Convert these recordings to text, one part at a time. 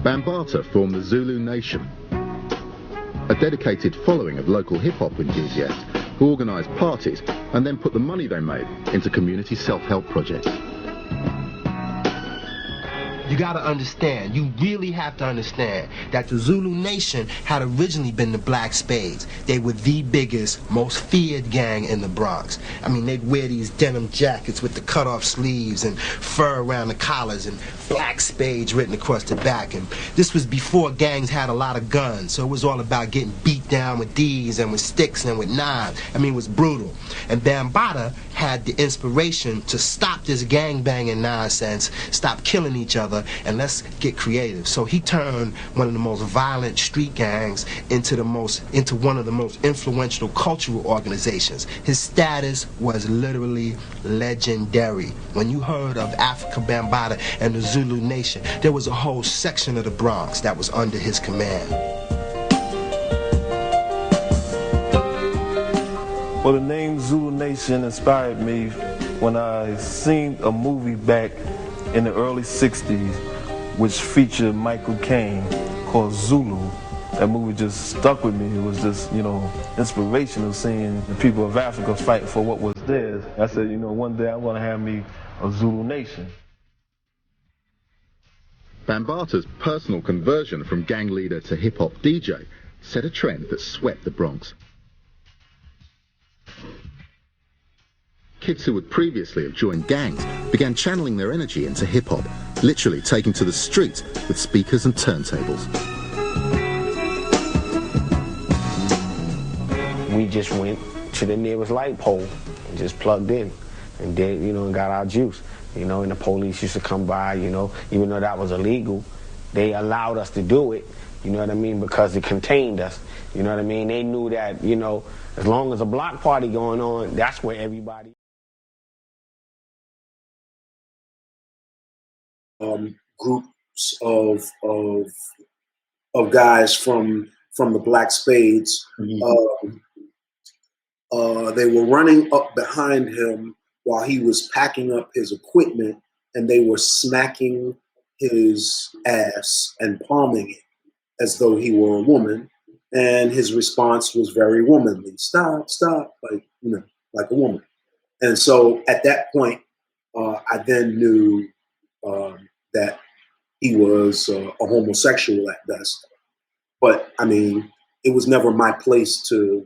Bambaataa'S formed the Zulu Nation, a dedicated following of local hip-hop enthusiasts who organised parties and then put the money they made into community self-help projects. You gotta understand, you really have to understand that the Zulu Nation had originally been the Black Spades. They were the biggest, most feared gang in the Bronx. I mean, they'd wear these denim jackets with the cut-off sleeves and fur around the collars and Black Spades written across the back. And this was before gangs had a lot of guns, so it was all about getting beat down with these and with sticks and with knives. I mean, it was brutal. And Bambaataa'S had the inspiration to stop this gang-banging nonsense, stop killing each other, and let's get creative. So he turned one of the most violent street gangs into one of the most influential cultural organizations. His status was literally legendary. When you heard of Afrika Bambaataa and the Zulu Nation, there was a whole section of the Bronx that was under his command. Well, the name Zulu Nation inspired me when I seen a movie back in the early 60s which featured Michael Caine called Zulu. That movie just stuck with me. It was just, you know, inspirational seeing the people of Africa fight for what was theirs. I said, you know, one day I want to have me a Zulu Nation. Bambaataa'S personal conversion from gang leader to hip-hop DJ set a trend that swept the Bronx. Kids who would previously have joined gangs began channeling their energy into hip-hop, literally taking to the streets with speakers and turntables. We just went to the nearest light pole and just plugged in and did, you know, and got our juice. You know, and the police used to come by, you know, even though that was illegal, they allowed us to do it, you know what I mean, because it contained us, you know what I mean? They knew that, you know, as long as a block party going on, that's where everybody... Groups of guys from the Black Spades. Mm-hmm. They were running up behind him while he was packing up his equipment, and they were smacking his ass and palming it as though he were a woman. And his response was very womanly. Stop, stop, like, you know, like a woman. And so at that point, I then knew that he was a homosexual at best. But I mean, it was never my place to,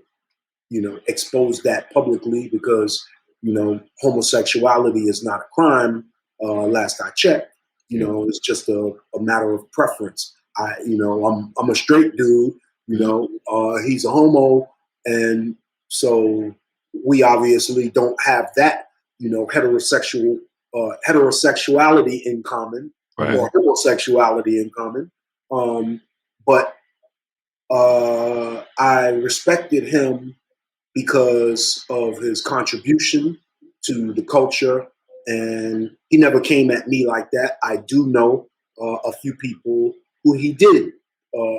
you know, expose that publicly because, you know, homosexuality is not a crime. Last I checked, you know, it's just a matter of preference. I'm a straight dude, you know, he's a homo. And so we obviously don't have that, you know, heterosexuality in common. Right. Or homosexuality in common. But I respected him because of his contribution to the culture, and he never came at me like that. I do know a few people who he did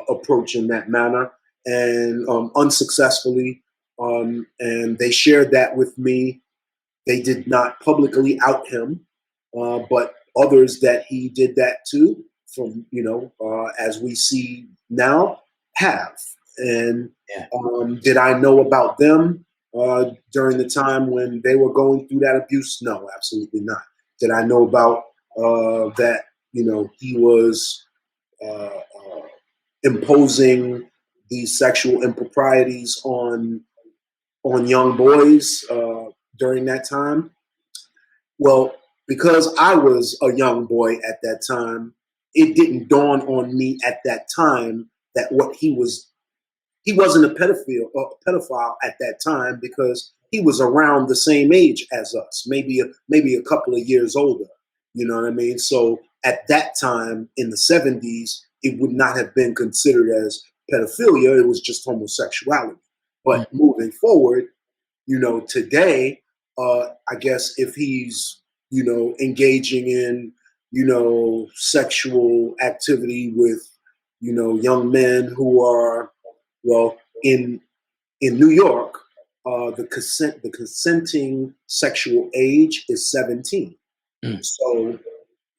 approach in that manner, and unsuccessfully, and they shared that with me. They did not publicly out him, but others that he did that to, from, you know, as we see now, have. And did I know about them during the time when they were going through that abuse? No, absolutely not. Did I know about that, you know, he was imposing these sexual improprieties on young boys during that time? Well, because I was a young boy at that time, it didn't dawn on me at that time that he wasn't a pedophile at that time, because he was around the same age as us, maybe a couple of years older. You know what I mean? So at that time in the 70s, it would not have been considered as pedophilia. It was just homosexuality. But moving forward, you know, today, I guess if he's, you know, engaging in, you know, sexual activity with, you know, young men who are, well, in New York, the consenting sexual age is 17. So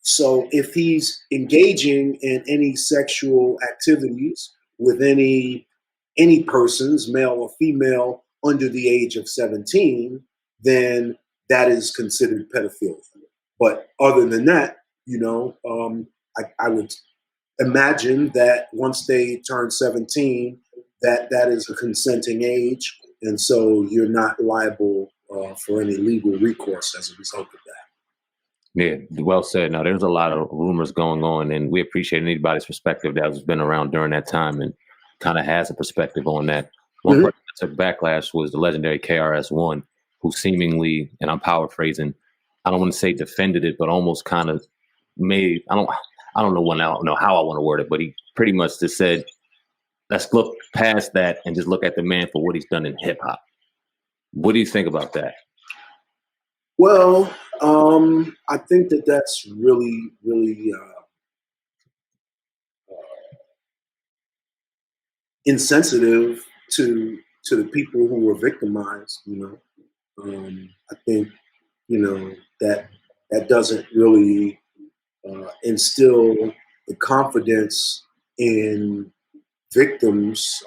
So if he's engaging in any sexual activities with any persons, male or female, under the age of 17, then that is considered pedophilia. But other than that, I would imagine that once they turn 17, that is a consenting age, and so you're not liable for any legal recourse as a result of that. Yeah, well said. Now, there's a lot of rumors going on, and we appreciate anybody's perspective that has been around during that time and kind of has a perspective on that. One person that took backlash was the legendary KRS-One, who seemingly, and I'm paraphrasing, I don't want to say defended it, but almost kind of made, I don't know how I want to word it, but he pretty much just said, let's look past that and just look at the man for what he's done in hip hop. What do you think about that? Well, I think that that's really, really insensitive to the people who were victimized. I think that doesn't really instill the confidence in victims,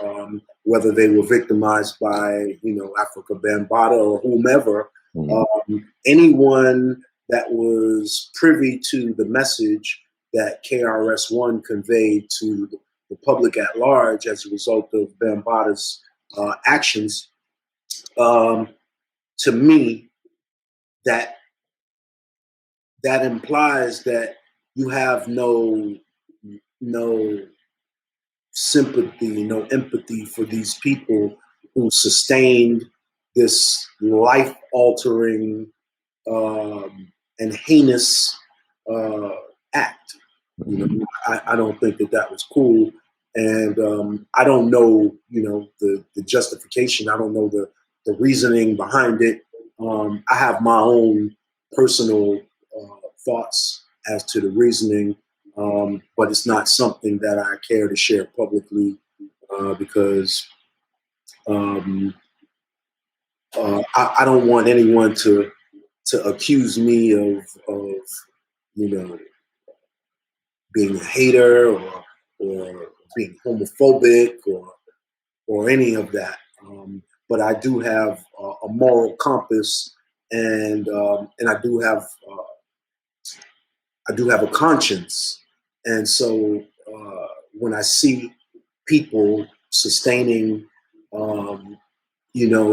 whether they were victimized by Afrika Bambaataa or whomever. Anyone that was privy to the message that KRS-One conveyed to the public at large as a result of Bambaataa's actions, to me, that implies that you have no sympathy, no empathy for these people who sustained this life-altering and heinous act. I don't think that was cool, and I don't know, the justification. I don't know the reasoning behind it. I have my own personal thoughts as to the reasoning, but it's not something that I care to share publicly because I don't want anyone to accuse me of being a hater or being homophobic or any of that. But I do have a moral compass, and I do have a conscience, and so when I see people sustaining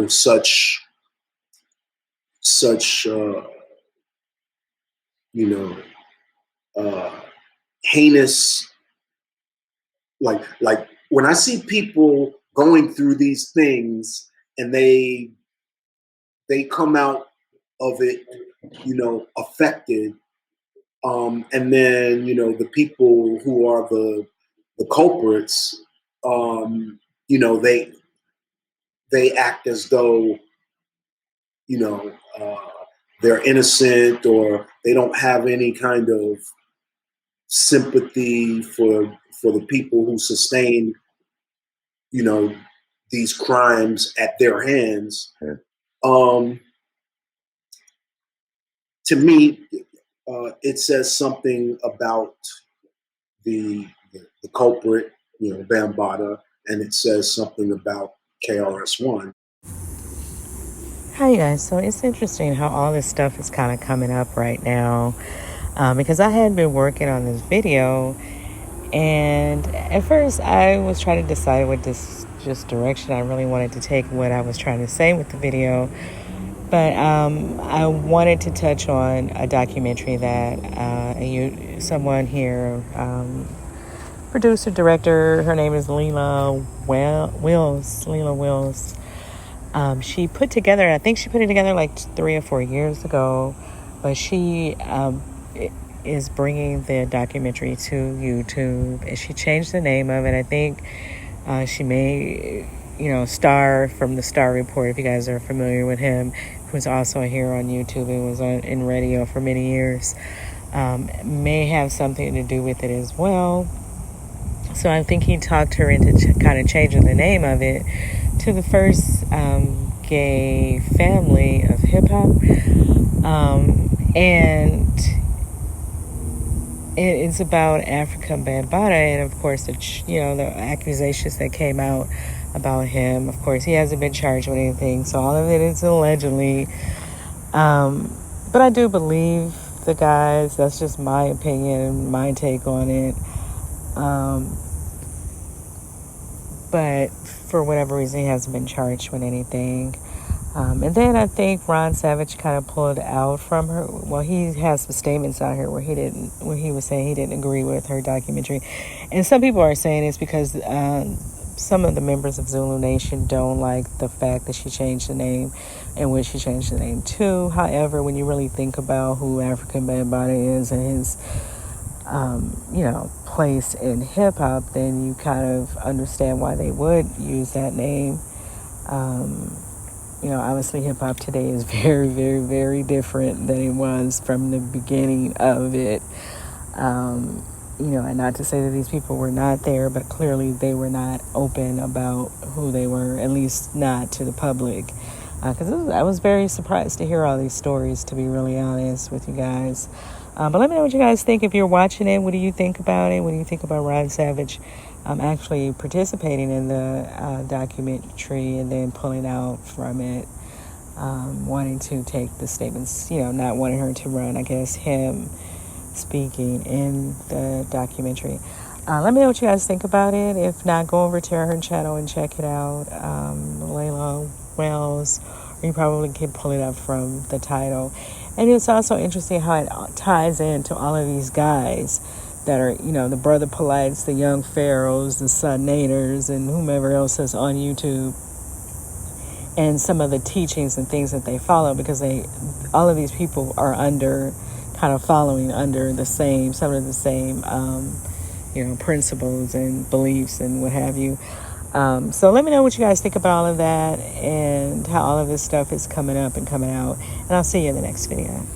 such heinous, like when I see people going through these things and they come out of it affected, and then the people who are the culprits, they act as though they're innocent, or they don't have any kind of sympathy for the people who sustain these crimes at their hands. Yeah. To me, it says something about the culprit, Bambaataa, and it says something about KRS-One. Hi guys, so it's interesting how all this stuff is kind of coming up right now, because I had been working on this video, and at first I was trying to decide what this direction I really wanted to take, what I was trying to say with the video. But I wanted to touch on a documentary that someone here, producer, director, her name is Leela Wills. She put together, I think she put it together like 3 or 4 years ago, but she is bringing the documentary to YouTube, and she changed the name of it. I think she may, Star from the Star Report, if you guys are familiar with him, who's also here on YouTube and was in radio for many years, may have something to do with it as well. So I think he talked her into kind of changing the name of it to the first gay family of hip-hop. And it's about Afrika Bambaataa, and of course, the accusations that came out about him. Of course, he hasn't been charged with anything, so all of it is allegedly. But I do believe the guys. That's just my opinion, my take on it. But for whatever reason, he hasn't been charged with anything. And then I think Ron Savage kind of pulled out from her. Well, he has some statements out here where he was saying he didn't agree with her documentary. And some people are saying it's because some of the members of Zulu Nation don't like the fact that she changed the name and what she changed the name to. However, when you really think about who Afrika Bambaataa is and his, place in hip hop, then you kind of understand why they would use that name. Obviously hip hop today is very, very, very different than it was from the beginning of it. And not to say that these people were not there, but clearly they were not open about who they were, at least not to the public. Because I was very surprised to hear all these stories, to be really honest with you guys. But let me know what you guys think if you're watching it. What do you think about it? What do you think about Ron Savage actually participating in the documentary and then pulling out from it, wanting to take the statements, not wanting her to run, I guess, him speaking in the documentary. Let me know what you guys think about it. If not, go over to her channel and check it out. Layla Wells, or you probably can pull it up from the title. And it's also interesting how it ties into all of these guys that are, the Brother Polites, the Young Pharaohs, the Sonators, and whomever else is on YouTube, and some of the teachings and things that they follow, because all of these people are following under some of the same, principles and beliefs and what have you. So let me know what you guys think about all of that and how all of this stuff is coming up and coming out. And I'll see you in the next video.